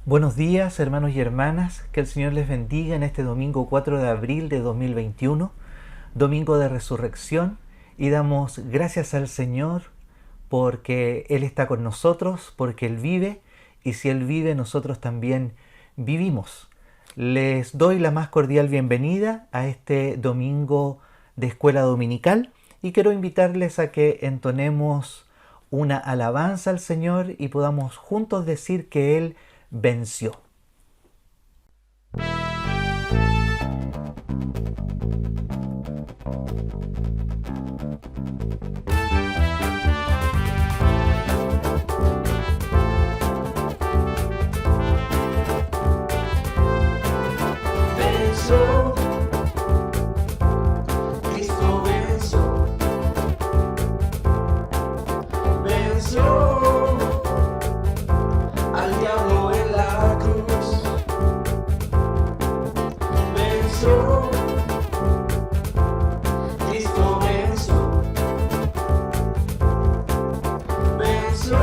Buenos días, hermanos y hermanas, que el Señor les bendiga en este domingo 4 de abril de 2021, domingo de resurrección, y damos gracias al Señor porque Él está con nosotros, porque Él vive, y si Él vive, nosotros también vivimos. Les doy la más cordial bienvenida a este domingo de escuela dominical y quiero invitarles a que entonemos una alabanza al Señor y podamos juntos decir que Él venció. Venció, Cristo venció, venció al diablo en la cruz, venció, Cristo venció, venció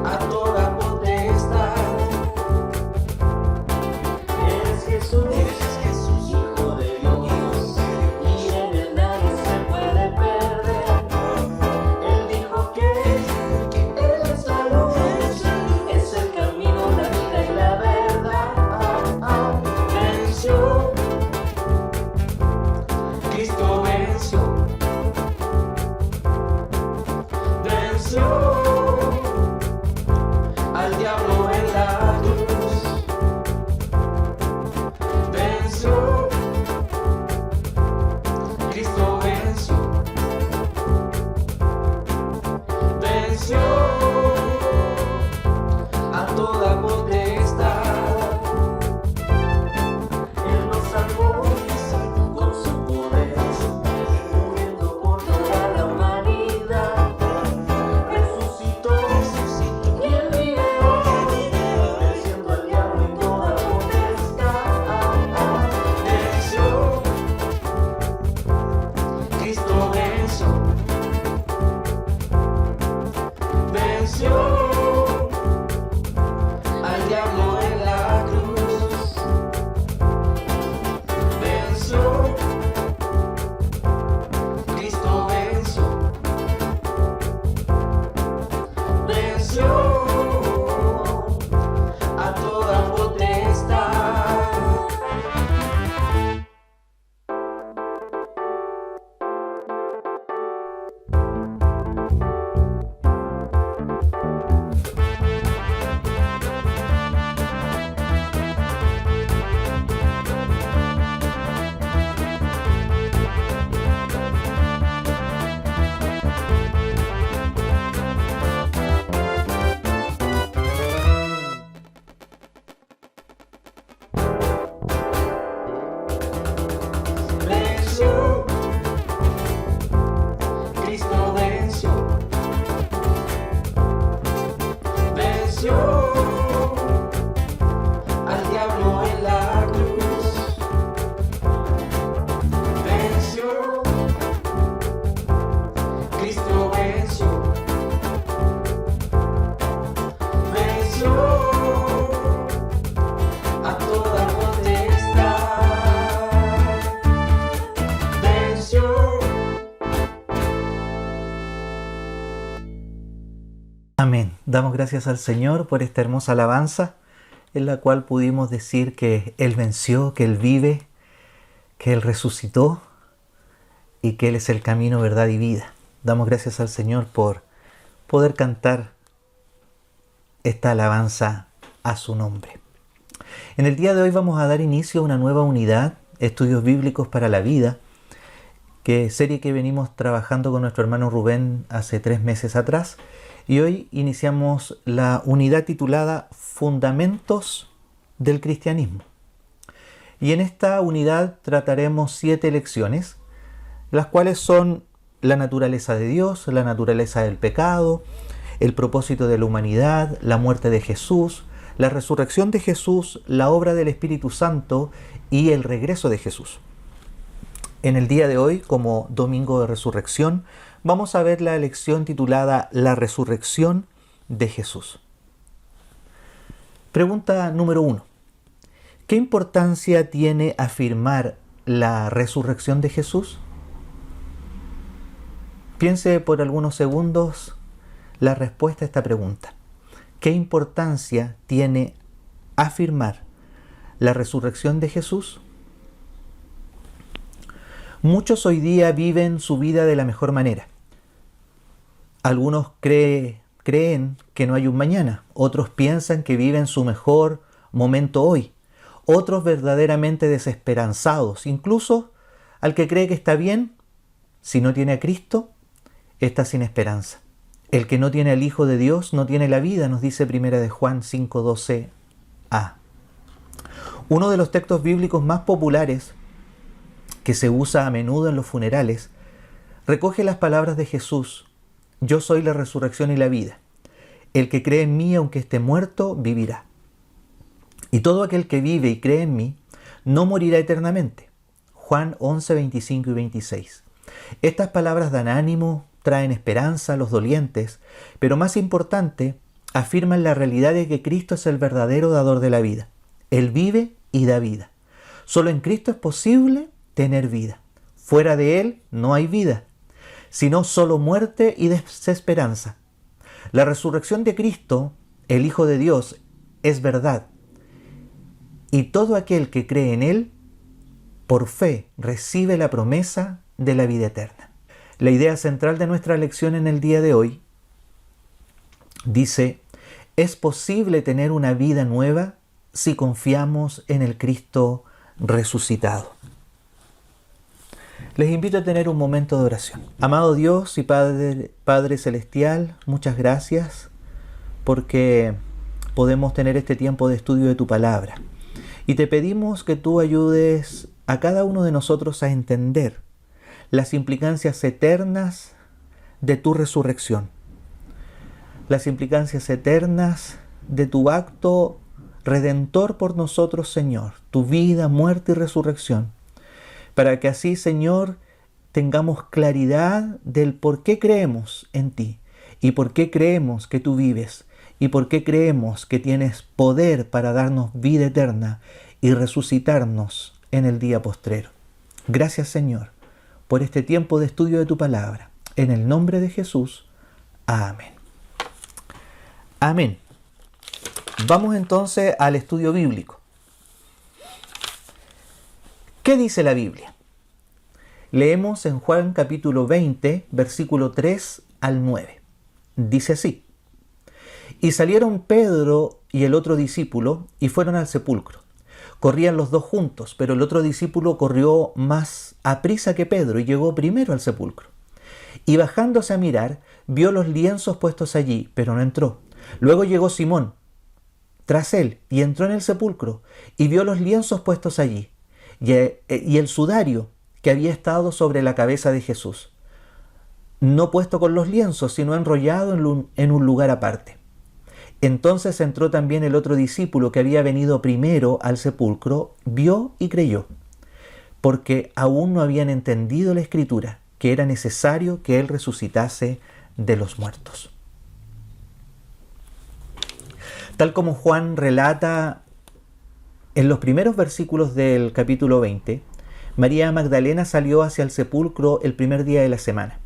a toda potestad. Es Jesús, Hijo de Dios, y en él nadie se puede perder. Él dijo que Él es la luz, es el camino, la vida y la verdad. Venció, Cristo venció, venció al diablo en la cruz. Venció, Cristo venció, venció a toda potestad. Él nos salvó con su poder, muriendo por toda la humanidad. Resucitó y Él vive hoy, venciendo al diablo y toda potestad. Venció, Cristo venció, venció al diablo en la cruz, venció, Cristo venció, venció a toda potestad. Venció, Cristo venció, venció al diablo en la cruz, venció, Cristo venció, venció a toda potestad. Venció. Amén. Damos gracias al Señor por esta hermosa alabanza en la cual pudimos decir que Él venció, que Él vive, que Él resucitó y que Él es el camino, verdad y vida. Damos gracias al Señor por poder cantar esta alabanza a su nombre. En el día de hoy vamos a dar inicio a una nueva unidad, Estudios Bíblicos para la Vida, serie que venimos trabajando con nuestro hermano Rubén hace 3 meses atrás. Y hoy iniciamos la unidad titulada Fundamentos del Cristianismo. Y en esta unidad trataremos 7 lecciones, las cuales son la naturaleza de Dios, la naturaleza del pecado, el propósito de la humanidad, la muerte de Jesús, la resurrección de Jesús, la obra del Espíritu Santo y el regreso de Jesús. En el día de hoy, como domingo de resurrección, vamos a ver la lección titulada La resurrección de Jesús. Pregunta número 1. ¿Qué importancia tiene afirmar la resurrección de Jesús? Piense por algunos segundos la respuesta a esta pregunta. ¿Qué importancia tiene afirmar la resurrección de Jesús? Muchos hoy día viven su vida de la mejor manera. Algunos creen que no hay un mañana, otros piensan que viven su mejor momento hoy, otros verdaderamente desesperanzados, incluso al que cree que está bien, si no tiene a Cristo, está sin esperanza. El que no tiene al Hijo de Dios no tiene la vida, nos dice 1 de Juan 5:12a. Uno de los textos bíblicos más populares que se usa a menudo en los funerales recoge las palabras de Jesús: yo soy la resurrección y la vida. El que cree en mí, aunque esté muerto, vivirá. Y todo aquel que vive y cree en mí, no morirá eternamente. Juan 11, 25 y 26. Estas palabras dan ánimo, traen esperanza a los dolientes, pero más importante, afirman la realidad de que Cristo es el verdadero dador de la vida. Él vive y da vida. Solo en Cristo es posible tener vida. Fuera de Él no hay vida, sino solo muerte y desesperanza. La resurrección de Cristo, el Hijo de Dios, es verdad. Y todo aquel que cree en Él, por fe, recibe la promesa de la vida eterna. La idea central de nuestra lección en el día de hoy dice: es posible tener una vida nueva si confiamos en el Cristo resucitado. Les invito a tener un momento de oración. Amado Dios y Padre Celestial, muchas gracias porque podemos tener este tiempo de estudio de tu palabra. Y te pedimos que tú ayudes a cada uno de nosotros a entender las implicancias eternas de tu resurrección, las implicancias eternas de tu acto redentor por nosotros, Señor, tu vida, muerte y resurrección, para que así, Señor, tengamos claridad del por qué creemos en ti y por qué creemos que tú vives y por qué creemos que tienes poder para darnos vida eterna y resucitarnos en el día postrero. Gracias, Señor, por este tiempo de estudio de tu palabra. En el nombre de Jesús. Amén. Amén. Vamos entonces al estudio bíblico. ¿Qué dice la Biblia? Leemos en Juan capítulo 20, versículo 3 al 9. Dice así: y salieron Pedro y el otro discípulo y fueron al sepulcro. Corrían los dos juntos, pero el otro discípulo corrió más aprisa que Pedro y llegó primero al sepulcro. Y bajándose a mirar, vio los lienzos puestos allí, pero no entró. Luego llegó Simón tras él y entró en el sepulcro y vio los lienzos puestos allí y el sudario que había estado sobre la cabeza de Jesús, no puesto con los lienzos, sino enrollado en un lugar aparte. Entonces entró también el otro discípulo que había venido primero al sepulcro, vio y creyó, porque aún no habían entendido la Escritura, que era necesario que Él resucitase de los muertos. Tal como Juan relata en los primeros versículos del capítulo 20, María Magdalena salió hacia el sepulcro el primer día de la semana.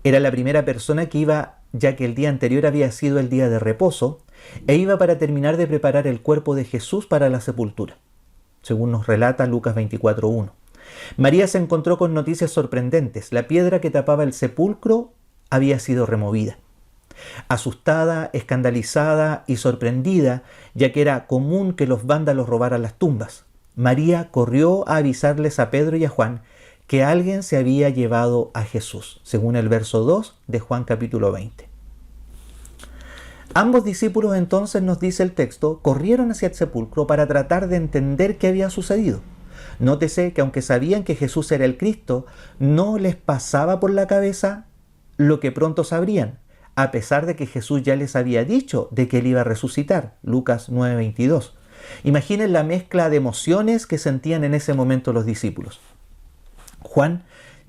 Era la primera persona que iba, ya que el día anterior había sido el día de reposo, e iba para terminar de preparar el cuerpo de Jesús para la sepultura, según nos relata Lucas 24:1. María se encontró con noticias sorprendentes. La piedra que tapaba el sepulcro había sido removida. Asustada, escandalizada y sorprendida, ya que era común que los vándalos robaran las tumbas, María corrió a avisarles a Pedro y a Juan que alguien se había llevado a Jesús, según el verso 2 de Juan capítulo 20. Ambos discípulos entonces, nos dice el texto, corrieron hacia el sepulcro para tratar de entender qué había sucedido. Nótese que aunque sabían que Jesús era el Cristo, no les pasaba por la cabeza lo que pronto sabrían, a pesar de que Jesús ya les había dicho de que Él iba a resucitar, Lucas 9:22. Imaginen la mezcla de emociones que sentían en ese momento los discípulos. Juan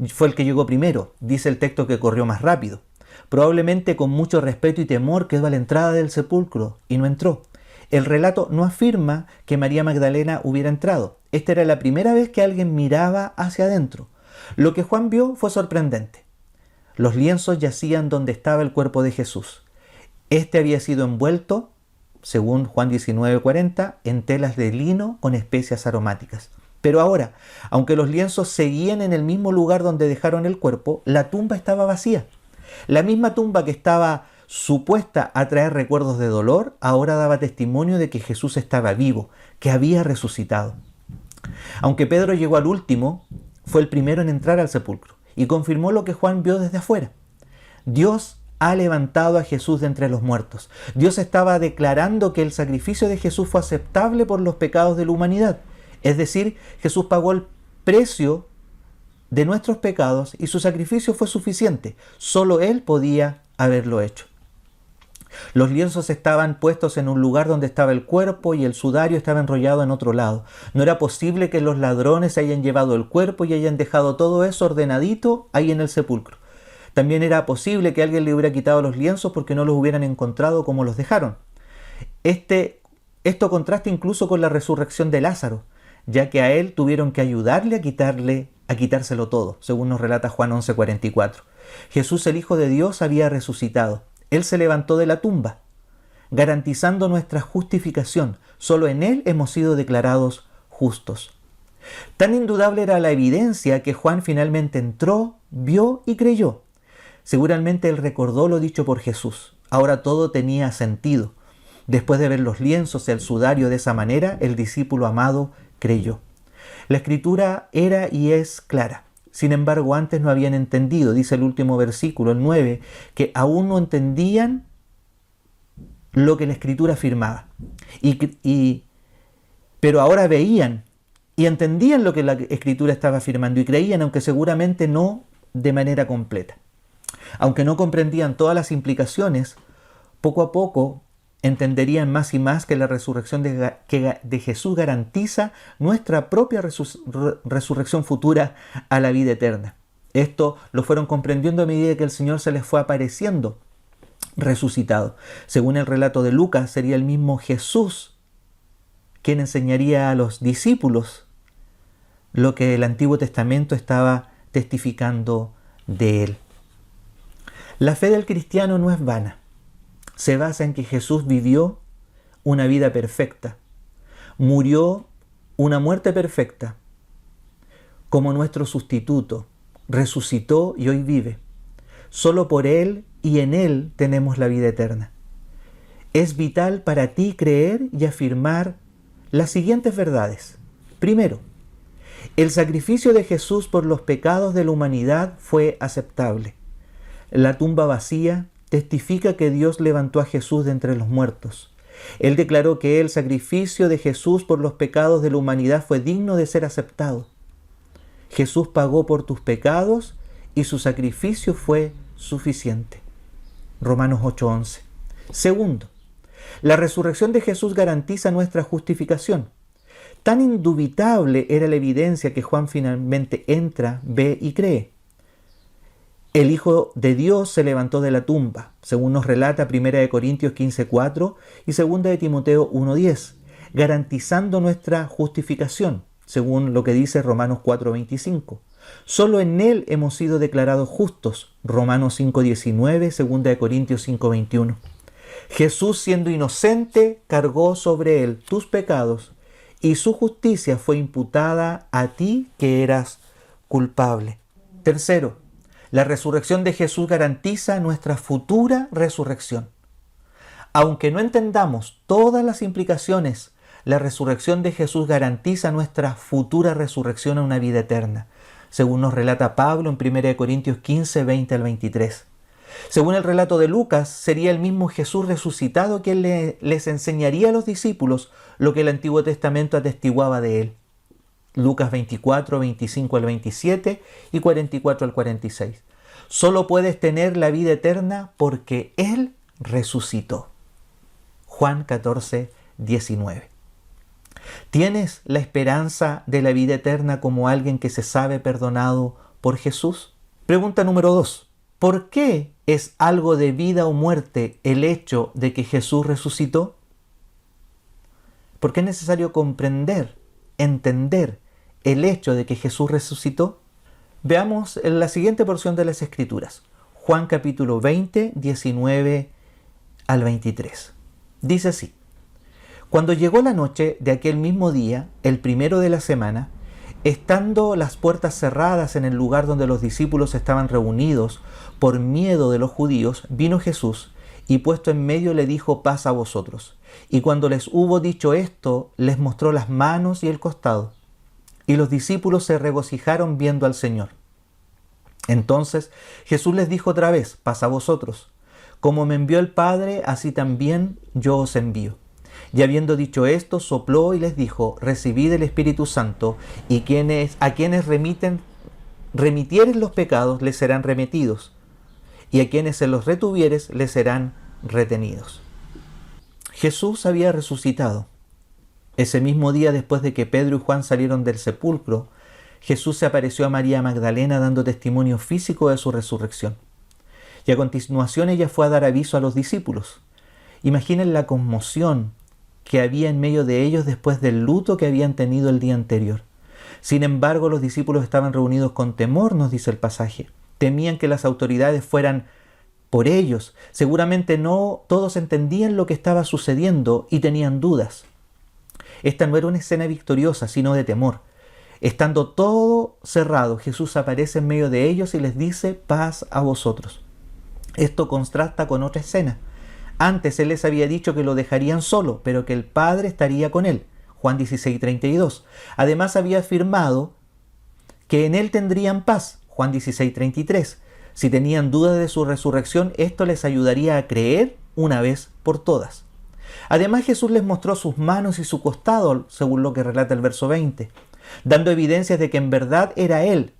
fue el que llegó primero, dice el texto que corrió más rápido. Probablemente con mucho respeto y temor quedó a la entrada del sepulcro y no entró. El relato no afirma que María Magdalena hubiera entrado. Esta era la primera vez que alguien miraba hacia adentro. Lo que Juan vio fue sorprendente. Los lienzos yacían donde estaba el cuerpo de Jesús. Este había sido envuelto, según Juan 19:40, en telas de lino con especias aromáticas. Pero ahora, aunque los lienzos seguían en el mismo lugar donde dejaron el cuerpo, la tumba estaba vacía. La misma tumba que estaba supuesta a traer recuerdos de dolor, ahora daba testimonio de que Jesús estaba vivo, que había resucitado. Aunque Pedro llegó al último, fue el primero en entrar al sepulcro y confirmó lo que Juan vio desde afuera. Dios ha levantado a Jesús de entre los muertos. Dios estaba declarando que el sacrificio de Jesús fue aceptable por los pecados de la humanidad. Es decir, Jesús pagó el precio de nuestros pecados y su sacrificio fue suficiente. Solo Él podía haberlo hecho. Los lienzos estaban puestos en un lugar donde estaba el cuerpo y el sudario estaba enrollado en otro lado. No era posible que los ladrones hayan llevado el cuerpo y hayan dejado todo eso ordenadito ahí en el sepulcro. También era posible que alguien le hubiera quitado los lienzos porque no los hubieran encontrado como los dejaron. Esto contrasta incluso con la resurrección de Lázaro, ya que a él tuvieron que ayudarle a quitárselo todo, según nos relata Juan 11:44. Jesús, el Hijo de Dios, había resucitado. Él se levantó de la tumba, garantizando nuestra justificación. Solo en Él hemos sido declarados justos. Tan indudable era la evidencia que Juan finalmente entró, vio y creyó. Seguramente él recordó lo dicho por Jesús. Ahora todo tenía sentido. Después de ver los lienzos y el sudario de esa manera, el discípulo amado creyó. La escritura era y es clara. Sin embargo, antes no habían entendido, dice el último versículo, el 9, que aún no entendían lo que la escritura afirmaba. Pero ahora veían y entendían lo que la escritura estaba afirmando y creían, aunque seguramente no de manera completa. Aunque no comprendían todas las implicaciones, poco a poco entenderían más y más que la resurrección de Jesús garantiza nuestra propia resurrección futura a la vida eterna. Esto lo fueron comprendiendo a medida que el Señor se les fue apareciendo resucitado. Según el relato de Lucas, sería el mismo Jesús quien enseñaría a los discípulos lo que el Antiguo Testamento estaba testificando de él. La fe del cristiano no es vana. Se basa en que Jesús vivió una vida perfecta, murió una muerte perfecta como nuestro sustituto, resucitó y hoy vive. Solo por Él y en Él tenemos la vida eterna. Es vital para ti creer y afirmar las siguientes verdades. Primero, el sacrificio de Jesús por los pecados de la humanidad fue aceptable. La tumba vacía testifica que Dios levantó a Jesús de entre los muertos. Él declaró que el sacrificio de Jesús por los pecados de la humanidad fue digno de ser aceptado. Jesús pagó por tus pecados y su sacrificio fue suficiente. Romanos 8:11. Segundo, la resurrección de Jesús garantiza nuestra justificación. Tan indubitable era la evidencia que Juan finalmente entra, ve y cree. El Hijo de Dios se levantó de la tumba, según nos relata 1 Corintios 15:4 y 2 de Timoteo 1:10, garantizando nuestra justificación, según lo que dice Romanos 4:25. Solo en Él hemos sido declarados justos, Romanos 5:19, 2 de Corintios 5:21. Jesús, siendo inocente, cargó sobre Él tus pecados y su justicia fue imputada a ti que eras culpable. Tercero, la resurrección de Jesús garantiza nuestra futura resurrección. Aunque no entendamos todas las implicaciones, la resurrección de Jesús garantiza nuestra futura resurrección a una vida eterna, según nos relata Pablo en 1 Corintios 15, 20 al 23. Según el relato de Lucas, sería el mismo Jesús resucitado quien les enseñaría a los discípulos lo que el Antiguo Testamento atestiguaba de él. Lucas 24, 25 al 27 y 44 al 46. Solo puedes tener la vida eterna porque Él resucitó. Juan 14, 19. ¿Tienes la esperanza de la vida eterna como alguien que se sabe perdonado por Jesús? Pregunta número 2. ¿Por qué es algo de vida o muerte el hecho de que Jesús resucitó? ¿Por qué es necesario comprender, entender el hecho de que Jesús resucitó? Veamos en la siguiente porción de las Escrituras. Juan capítulo 20, 19 al 23. Dice así: Cuando llegó la noche de aquel mismo día, el primero de la semana, estando las puertas cerradas en el lugar donde los discípulos estaban reunidos por miedo de los judíos, vino Jesús y puesto en medio le dijo: paz a vosotros. Y cuando les hubo dicho esto, les mostró las manos y el costado. Y los discípulos se regocijaron viendo al Señor. Entonces Jesús les dijo otra vez: paz a vosotros. Como me envió el Padre, así también yo os envío. Y habiendo dicho esto, sopló y les dijo: recibid el Espíritu Santo, y a quienes remitieres los pecados les serán remitidos, y a quienes se los retuvieres les serán retenidos. Jesús había resucitado. Ese mismo día, después de que Pedro y Juan salieron del sepulcro, Jesús se apareció a María Magdalena dando testimonio físico de su resurrección. Y a continuación ella fue a dar aviso a los discípulos. Imaginen la conmoción que había en medio de ellos después del luto que habían tenido el día anterior. Sin embargo, los discípulos estaban reunidos con temor, nos dice el pasaje. Temían que las autoridades fueran por ellos. Seguramente no todos entendían lo que estaba sucediendo y tenían dudas. Esta no era una escena victoriosa, sino de temor. Estando todo cerrado, Jesús aparece en medio de ellos y les dice: paz a vosotros. Esto contrasta con otra escena. Antes Él les había dicho que lo dejarían solo, pero que el Padre estaría con Él. Juan 16:32. Además había afirmado que en Él tendrían paz. Juan 16:33. Si tenían dudas de su resurrección, esto les ayudaría a creer una vez por todas. Además, Jesús les mostró sus manos y su costado, según lo que relata el verso 20, dando evidencias de que en verdad era Él.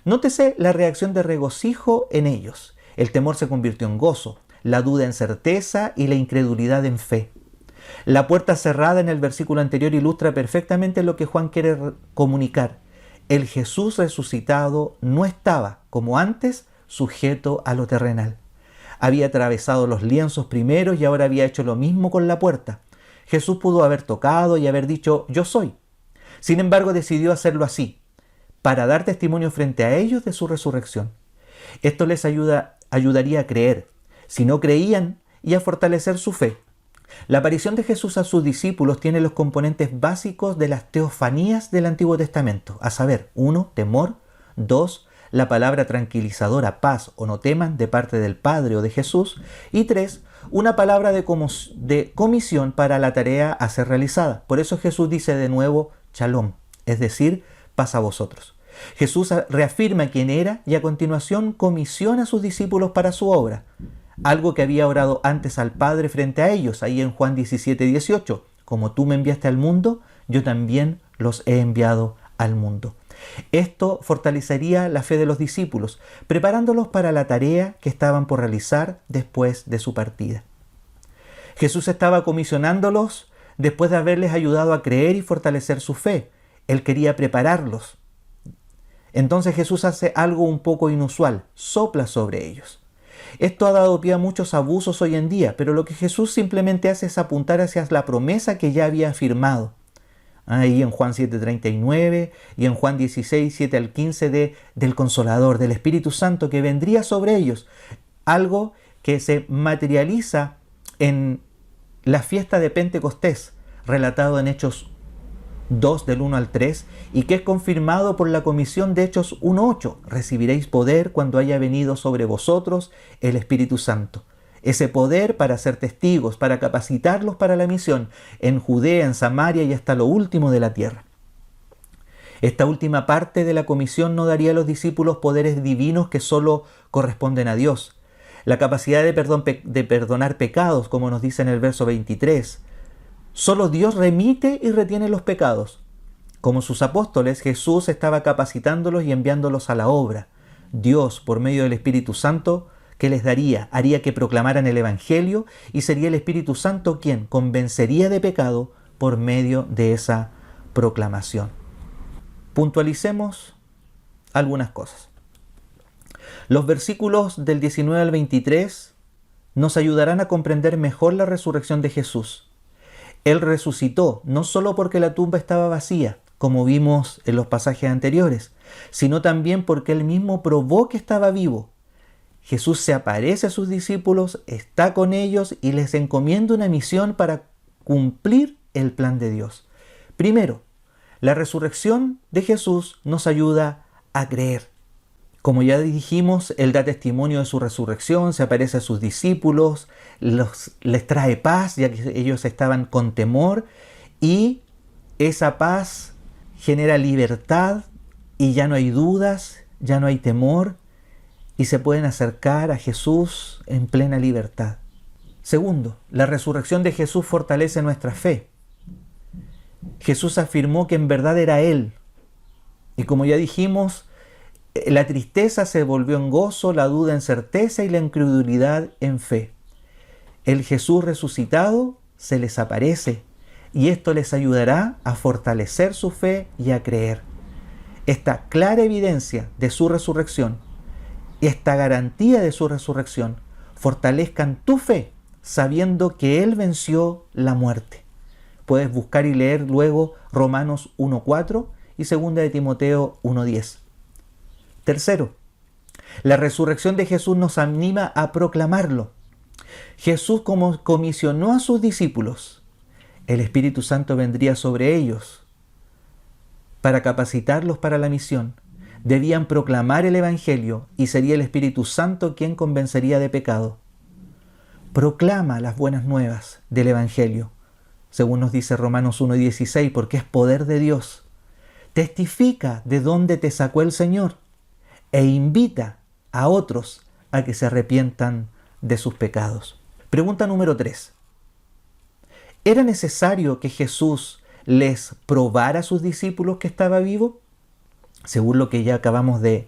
Nótese la reacción de regocijo en ellos. El temor se convirtió en gozo, la duda en certeza y la incredulidad en fe. La puerta cerrada en el versículo anterior ilustra perfectamente lo que Juan quiere comunicar. El Jesús resucitado no estaba, como antes, sujeto a lo terrenal. Había atravesado los lienzos primero y ahora había hecho lo mismo con la puerta. Jesús pudo haber tocado y haber dicho: yo soy. Sin embargo, decidió hacerlo así, para dar testimonio frente a ellos de su resurrección. Esto les ayudaría a creer, si no creían, y a fortalecer su fe. La aparición de Jesús a sus discípulos tiene los componentes básicos de las teofanías del Antiguo Testamento, a saber, 1. Temor, 2. La palabra tranquilizadora, paz o no teman, de parte del Padre o de Jesús, y 3. Una palabra de comisión para la tarea a ser realizada. Por eso Jesús dice de nuevo Shalom, es decir, paz a vosotros. Jesús reafirma quién era y a continuación comisiona a sus discípulos para su obra, algo que había orado antes al Padre frente a ellos, ahí en Juan 17:18. Como tú me enviaste al mundo, yo también los he enviado al mundo. Esto fortalecería la fe de los discípulos, preparándolos para la tarea que estaban por realizar después de su partida. Jesús estaba comisionándolos después de haberles ayudado a creer y fortalecer su fe. Él quería prepararlos. Entonces Jesús hace algo un poco inusual, sopla sobre ellos. Esto ha dado pie a muchos abusos hoy en día, pero lo que Jesús simplemente hace es apuntar hacia la promesa que ya había afirmado. Ahí en Juan 7:39 y en Juan 16, 7 al 15 del Consolador, del Espíritu Santo que vendría sobre ellos. Algo que se materializa en la fiesta de Pentecostés, relatado en Hechos 2 del 1 al 3, y que es confirmado por la comisión de Hechos 1:8. Recibiréis poder cuando haya venido sobre vosotros el Espíritu Santo. Ese poder para ser testigos, para capacitarlos para la misión en Judea, en Samaria y hasta lo último de la tierra. Esta última parte de la comisión no daría a los discípulos poderes divinos que solo corresponden a Dios. La capacidad de perdonar pecados, como nos dice en el verso 23. Solo Dios remite y retiene los pecados. Como sus apóstoles, Jesús estaba capacitándolos y enviándolos a la obra. Dios, por medio del Espíritu Santo, que les haría que proclamaran el Evangelio, y sería el Espíritu Santo quien convencería de pecado por medio de esa proclamación. Puntualicemos algunas cosas. Los versículos del 19 al 23 nos ayudarán a comprender mejor la resurrección de Jesús. Él resucitó, no solo porque la tumba estaba vacía, como vimos en los pasajes anteriores, sino también porque Él mismo probó que estaba vivo. Jesús se aparece a sus discípulos, está con ellos y les encomienda una misión para cumplir el plan de Dios. Primero, la resurrección de Jesús nos ayuda a creer. Como ya dijimos, Él da testimonio de su resurrección, se aparece a sus discípulos, les trae paz, ya que ellos estaban con temor, y esa paz genera libertad y ya no hay dudas, ya no hay temor, y se pueden acercar a Jesús en plena libertad. Segundo, la resurrección de Jesús fortalece nuestra fe. Jesús afirmó que en verdad era Él. Y como ya dijimos, la tristeza se volvió en gozo, la duda en certeza y la incredulidad en fe. El Jesús resucitado se les aparece y esto les ayudará a fortalecer su fe y a creer. Esta clara evidencia de su resurrección, esta garantía de su resurrección, fortalezcan tu fe sabiendo que Él venció la muerte. Puedes buscar y leer luego Romanos 1:4 y 2 de Timoteo 1:10. Tercero, la resurrección de Jesús nos anima a proclamarlo. Jesús como comisionó a sus discípulos, el Espíritu Santo vendría sobre ellos para capacitarlos para la misión. Debían proclamar el Evangelio y sería el Espíritu Santo quien convencería de pecado. Proclama las buenas nuevas del Evangelio, según nos dice Romanos 1:16, porque es poder de Dios. Testifica de dónde te sacó el Señor e invita a otros a que se arrepientan de sus pecados. Pregunta número 3. ¿Era necesario que Jesús les probara a sus discípulos que estaba vivo? Según lo que ya acabamos de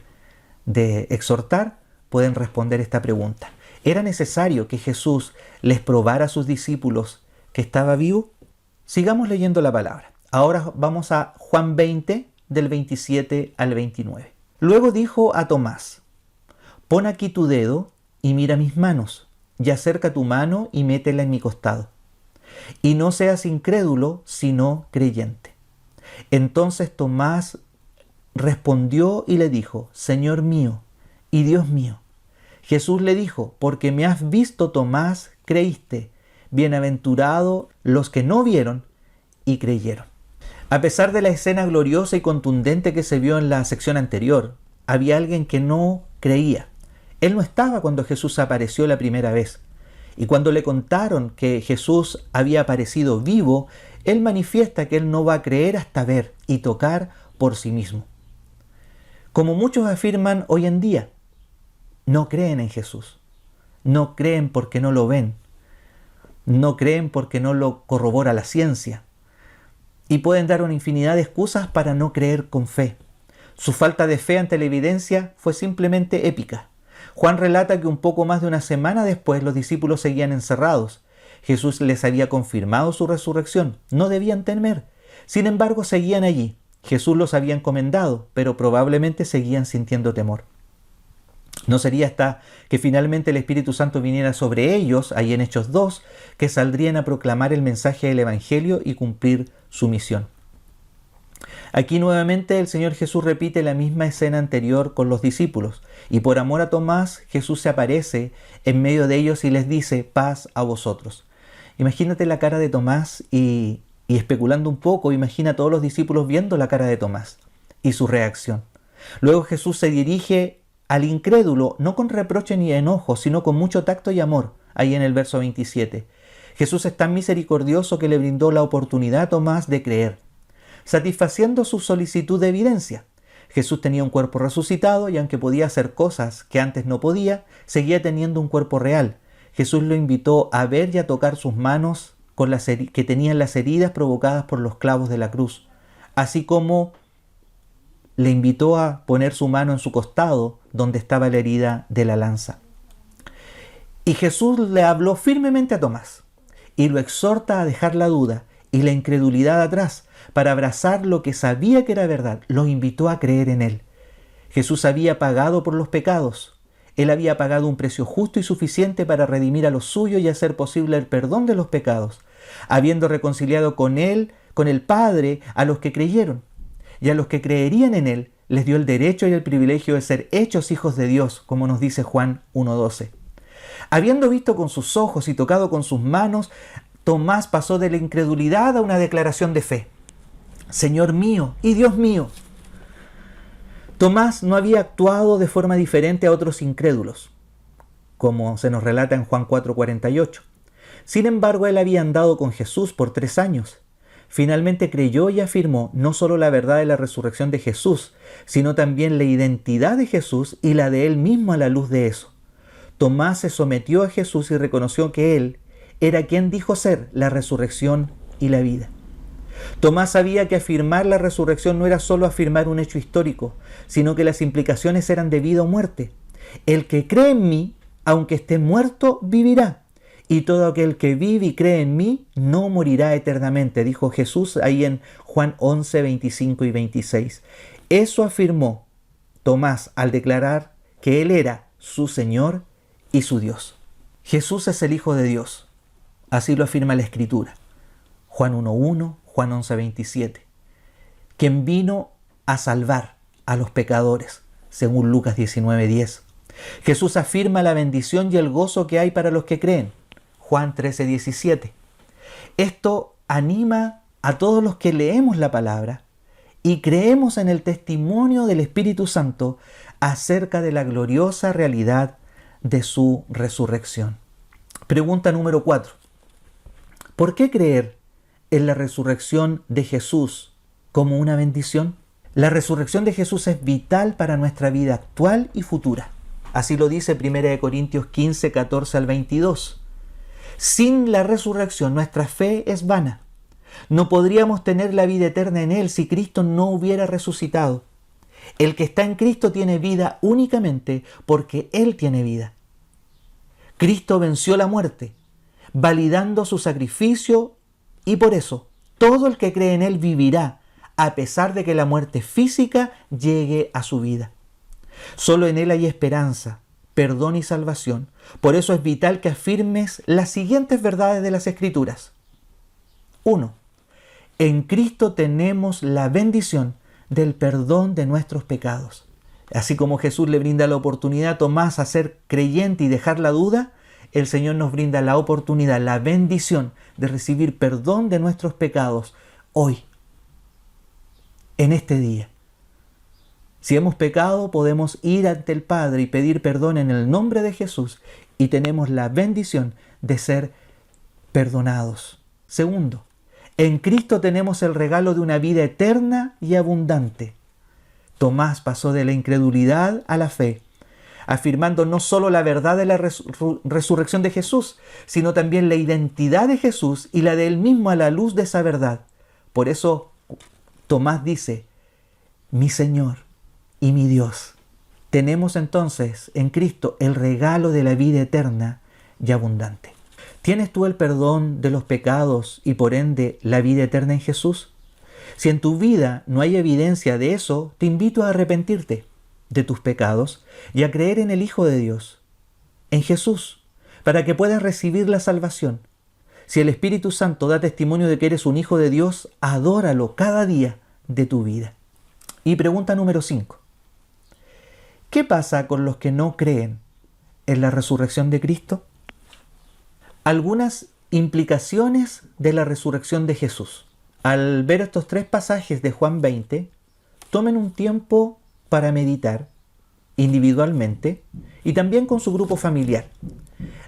exhortar, pueden responder esta pregunta. ¿Era necesario que Jesús les probara a sus discípulos que estaba vivo? Sigamos leyendo la palabra. Ahora vamos a Juan 20, del 27 al 29. Luego dijo a Tomás: pon aquí tu dedo y mira mis manos, y acerca tu mano y métela en mi costado. Y no seas incrédulo, sino creyente. Entonces Tomás respondió y le dijo: Señor mío y Dios mío. Jesús le dijo: porque me has visto, Tomás, creíste. Bienaventurados los que no vieron y creyeron. A pesar de la escena gloriosa y contundente que se vio en la sección anterior, había alguien que no creía. Él no estaba cuando Jesús apareció la primera vez. Y cuando le contaron que Jesús había aparecido vivo, él manifiesta que él no va a creer hasta ver y tocar por sí mismo. Como muchos afirman hoy en día, no creen en Jesús. No creen porque no lo ven. No creen porque no lo corrobora la ciencia. Y pueden dar una infinidad de excusas para no creer con fe. Su falta de fe ante la evidencia fue simplemente épica. Juan relata que un poco más de una semana después los discípulos seguían encerrados. Jesús les había confirmado su resurrección. No debían temer. Sin embargo, seguían allí. Jesús los había encomendado, pero probablemente seguían sintiendo temor. No sería hasta que finalmente el Espíritu Santo viniera sobre ellos, ahí en Hechos 2, que saldrían a proclamar el mensaje del Evangelio y cumplir su misión. Aquí nuevamente el Señor Jesús repite la misma escena anterior con los discípulos, y por amor a Tomás, Jesús se aparece en medio de ellos y les dice: paz a vosotros. Imagínate la cara de Tomás y especulando un poco, imagina a todos los discípulos viendo la cara de Tomás y su reacción. Luego Jesús se dirige al incrédulo, no con reproche ni enojo, sino con mucho tacto y amor, ahí en el verso 27. Jesús es tan misericordioso que le brindó la oportunidad a Tomás de creer, satisfaciendo su solicitud de evidencia. Jesús tenía un cuerpo resucitado y aunque podía hacer cosas que antes no podía, seguía teniendo un cuerpo real. Jesús lo invitó a ver y a tocar sus manos que tenían las heridas provocadas por los clavos de la cruz, así como le invitó a poner su mano en su costado donde estaba la herida de la lanza. Y Jesús le habló firmemente a Tomás y lo exhorta a dejar la duda y la incredulidad atrás para abrazar lo que sabía que era verdad. Lo invitó a creer en él. Jesús había pagado por los pecados. Él había pagado un precio justo y suficiente para redimir a los suyos y hacer posible el perdón de los pecados. habiendo reconciliado con Él, con el Padre, a los que creyeron. Y a los que creerían en Él, les dio el derecho y el privilegio de ser hechos hijos de Dios, como nos dice Juan 1:12. Habiendo visto con sus ojos y tocado con sus manos, Tomás pasó de la incredulidad a una declaración de fe. Señor mío y Dios mío. Tomás no había actuado de forma diferente a otros incrédulos, como se nos relata en Juan 4:48. Sin embargo, él había andado con Jesús por 3 años. Finalmente creyó y afirmó no solo la verdad de la resurrección de Jesús, sino también la identidad de Jesús y la de él mismo a la luz de eso. Tomás se sometió a Jesús y reconoció que él era quien dijo ser la resurrección y la vida. Tomás sabía que afirmar la resurrección no era solo afirmar un hecho histórico, sino que las implicaciones eran de vida o muerte. El que cree en mí, aunque esté muerto, vivirá. Y todo aquel que vive y cree en mí no morirá eternamente, dijo Jesús ahí en Juan 11, 25 y 26. Eso afirmó Tomás al declarar que Él era su Señor y su Dios. Jesús es el Hijo de Dios. Así lo afirma la Escritura. Juan 1:1, Juan 11:27. Quien vino a salvar a los pecadores, según Lucas 19:10. Jesús afirma la bendición y el gozo que hay para los que creen. Juan 13:17. Esto anima a todos los que leemos la palabra y creemos en el testimonio del Espíritu Santo acerca de la gloriosa realidad de su resurrección. Pregunta número 4. ¿Por qué creer en la resurrección de Jesús como una bendición? La resurrección de Jesús es vital para nuestra vida actual y futura. Así lo dice 1 Corintios 15, 14 al 22. Sin la resurrección nuestra fe es vana. No podríamos tener la vida eterna en Él si Cristo no hubiera resucitado. El que está en Cristo tiene vida únicamente porque Él tiene vida. Cristo venció la muerte, validando su sacrificio, y por eso todo el que cree en Él vivirá, a pesar de que la muerte física llegue a su vida. Solo en Él hay esperanza, perdón y salvación. Por eso es vital que afirmes las siguientes verdades de las Escrituras. 1. En Cristo tenemos la bendición del perdón de nuestros pecados. Así como Jesús le brinda la oportunidad a Tomás a ser creyente y dejar la duda, el Señor nos brinda la oportunidad, la bendición de recibir perdón de nuestros pecados hoy, en este día. Si hemos pecado, podemos ir ante el Padre y pedir perdón en el nombre de Jesús y tenemos la bendición de ser perdonados. 2. En Cristo tenemos el regalo de una vida eterna y abundante. Tomás pasó de la incredulidad a la fe, afirmando no solo la verdad de la resurrección de Jesús, sino también la identidad de Jesús y la de Él mismo a la luz de esa verdad. Por eso Tomás dice, mi Señor y mi Dios. Tenemos entonces en Cristo el regalo de la vida eterna y abundante. ¿Tienes tú el perdón de los pecados y por ende la vida eterna en Jesús? Si en tu vida no hay evidencia de eso, te invito a arrepentirte de tus pecados y a creer en el Hijo de Dios, en Jesús, para que puedas recibir la salvación. Si el Espíritu Santo da testimonio de que eres un hijo de Dios, adóralo cada día de tu vida. Y pregunta número 5. ¿Qué pasa con los que no creen en la resurrección de Cristo? Algunas implicaciones de la resurrección de Jesús. Al ver estos 3 pasajes de Juan 20, tomen un tiempo para meditar individualmente y también con su grupo familiar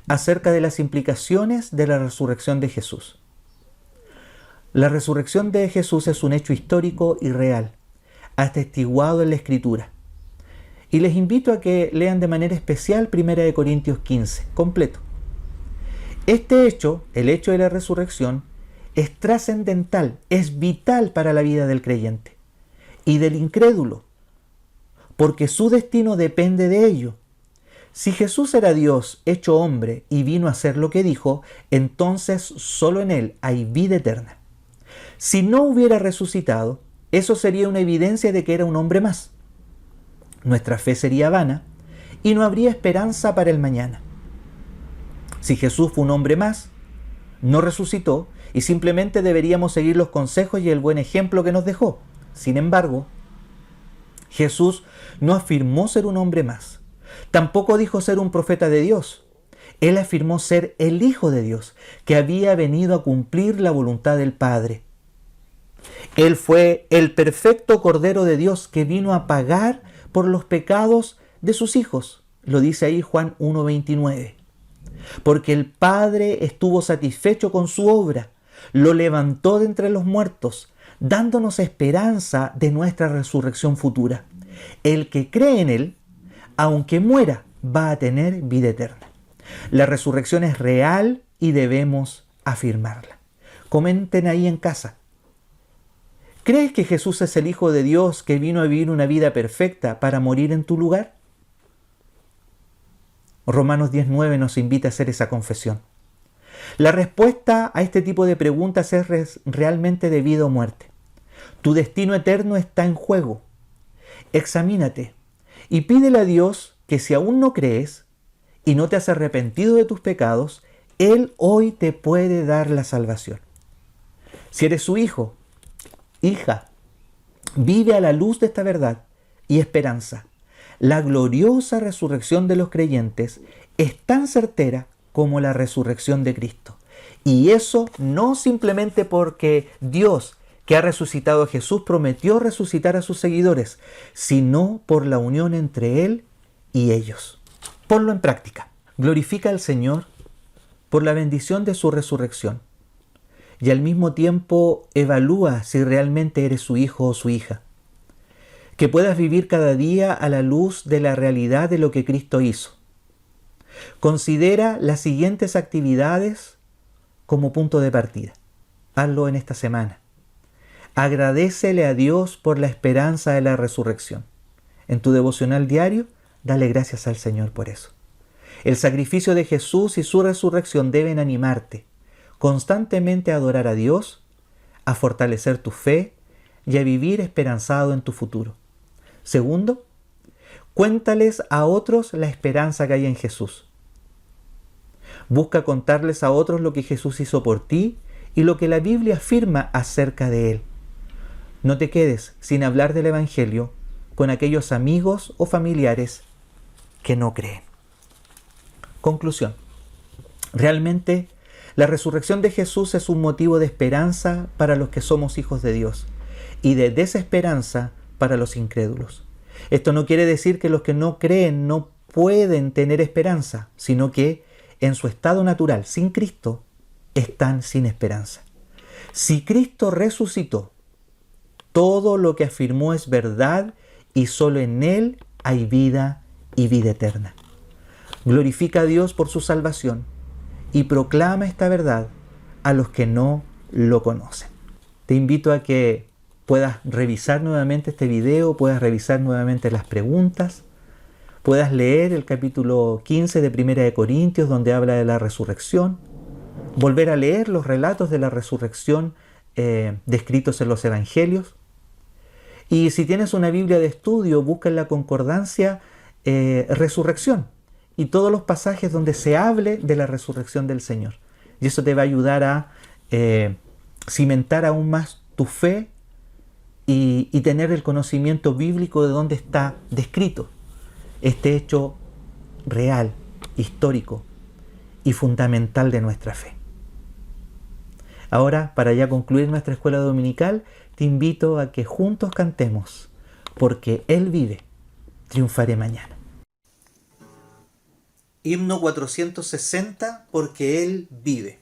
acerca de las implicaciones de la resurrección de Jesús. La resurrección de Jesús es un hecho histórico y real, atestiguado en la Escritura. Y les invito a que lean de manera especial 1 Corintios 15, completo. Este hecho, el hecho de la resurrección, es trascendental, es vital para la vida del creyente y del incrédulo, porque su destino depende de ello. Si Jesús era Dios hecho hombre y vino a hacer lo que dijo, entonces solo en Él hay vida eterna. Si no hubiera resucitado, eso sería una evidencia de que era un hombre más. Nuestra fe sería vana y no habría esperanza para el mañana. Si Jesús fue un hombre más, no resucitó y simplemente deberíamos seguir los consejos y el buen ejemplo que nos dejó. Sin embargo, Jesús no afirmó ser un hombre más. Tampoco dijo ser un profeta de Dios. Él afirmó ser el Hijo de Dios, que había venido a cumplir la voluntad del Padre. Él fue el perfecto Cordero de Dios que vino a pagar por los pecados de sus hijos. Lo dice ahí Juan 1:29. Porque el Padre estuvo satisfecho con su obra, lo levantó de entre los muertos, dándonos esperanza de nuestra resurrección futura. El que cree en Él, aunque muera, va a tener vida eterna. La resurrección es real y debemos afirmarla. Comenten ahí en casa. ¿Crees que Jesús es el Hijo de Dios que vino a vivir una vida perfecta para morir en tu lugar? Romanos 10:9 nos invita a hacer esa confesión. La respuesta a este tipo de preguntas es realmente de vida o muerte. Tu destino eterno está en juego. Examínate y pídele a Dios que si aún no crees y no te has arrepentido de tus pecados, Él hoy te puede dar la salvación. Si eres su hijo, hija, vive a la luz de esta verdad y esperanza. La gloriosa resurrección de los creyentes es tan certera como la resurrección de Cristo. Y eso no simplemente porque Dios, que ha resucitado a Jesús, prometió resucitar a sus seguidores, sino por la unión entre Él y ellos. Ponlo en práctica. Glorifica al Señor por la bendición de su resurrección y al mismo tiempo evalúa si realmente eres su hijo o su hija. Que puedas vivir cada día a la luz de la realidad de lo que Cristo hizo. Considera las siguientes actividades como punto de partida. Hazlo en esta semana. Agradécele a Dios por la esperanza de la resurrección. En tu devocional diario, dale gracias al Señor por eso. El sacrificio de Jesús y su resurrección deben animarte constantemente a adorar a Dios, a fortalecer tu fe y a vivir esperanzado en tu futuro. Segundo, cuéntales a otros la esperanza que hay en Jesús. Busca contarles a otros lo que Jesús hizo por ti y lo que la Biblia afirma acerca de Él. No te quedes sin hablar del Evangelio con aquellos amigos o familiares que no creen. Conclusión. Realmente, la resurrección de Jesús es un motivo de esperanza para los que somos hijos de Dios y de desesperanza para los incrédulos. Esto no quiere decir que los que no creen no pueden tener esperanza, sino que en su estado natural, sin Cristo, están sin esperanza. Si Cristo resucitó, todo lo que afirmó es verdad y solo en Él hay vida y vida eterna. Glorifica a Dios por su salvación y proclama esta verdad a los que no lo conocen. Te invito a que puedas revisar nuevamente este video, puedas revisar nuevamente las preguntas, puedas leer el capítulo 15 de Primera de Corintios, donde habla de la resurrección, volver a leer los relatos de la resurrección descritos en los evangelios. Y si tienes una Biblia de estudio, busca en la concordancia resurrección y todos los pasajes donde se hable de la resurrección del Señor. Y eso te va a ayudar a cimentar aún más tu fe y tener el conocimiento bíblico de dónde está descrito este hecho real, histórico y fundamental de nuestra fe. Ahora, para ya concluir nuestra escuela dominical, te invito a que juntos cantemos, porque Él vive, triunfaré mañana. Himno 460, porque Él vive.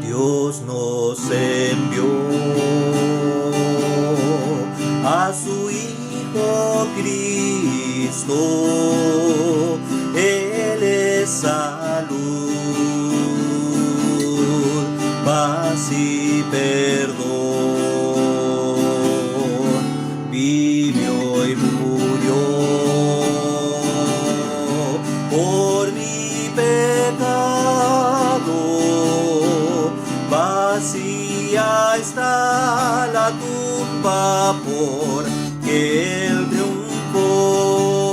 Dios nos envió a su Hijo Cristo, Él es salud, paz y perdón, vivió y murió por mi pecado, vacía está la tumba porque Él triunfó.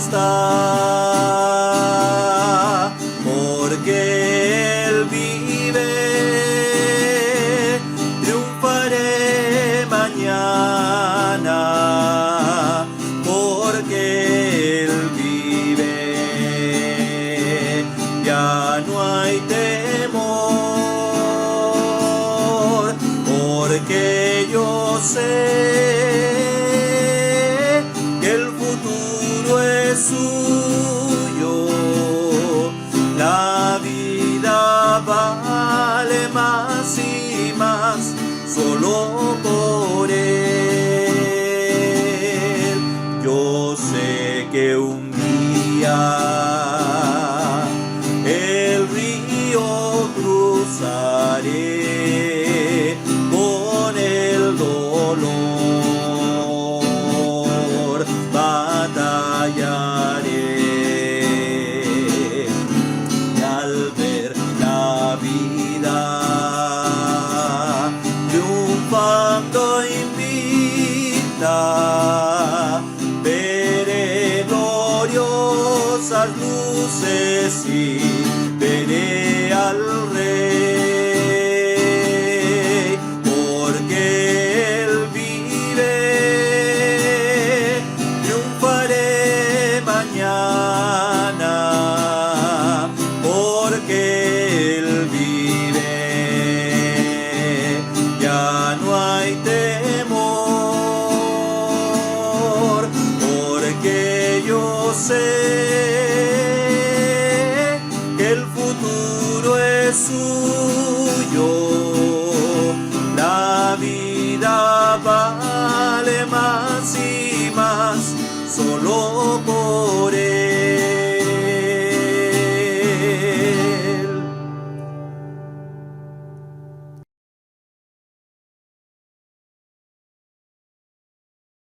está, porque Él vive, triunfaré mañana, porque Él vive, ya no hay temor, porque yo sé que el futuro es suyo, la vida vale más y más solo por Él. Yo sé que un día el río cruzaré con el dolor, batallaré, y al ver la vida triunfando invicta, veré gloriosas luces y veré al Rey, porque Él vive, triunfaré mañana, porque Él vive, ya no hay temor, porque yo sé que el futuro es suyo, la vida vale más y más solo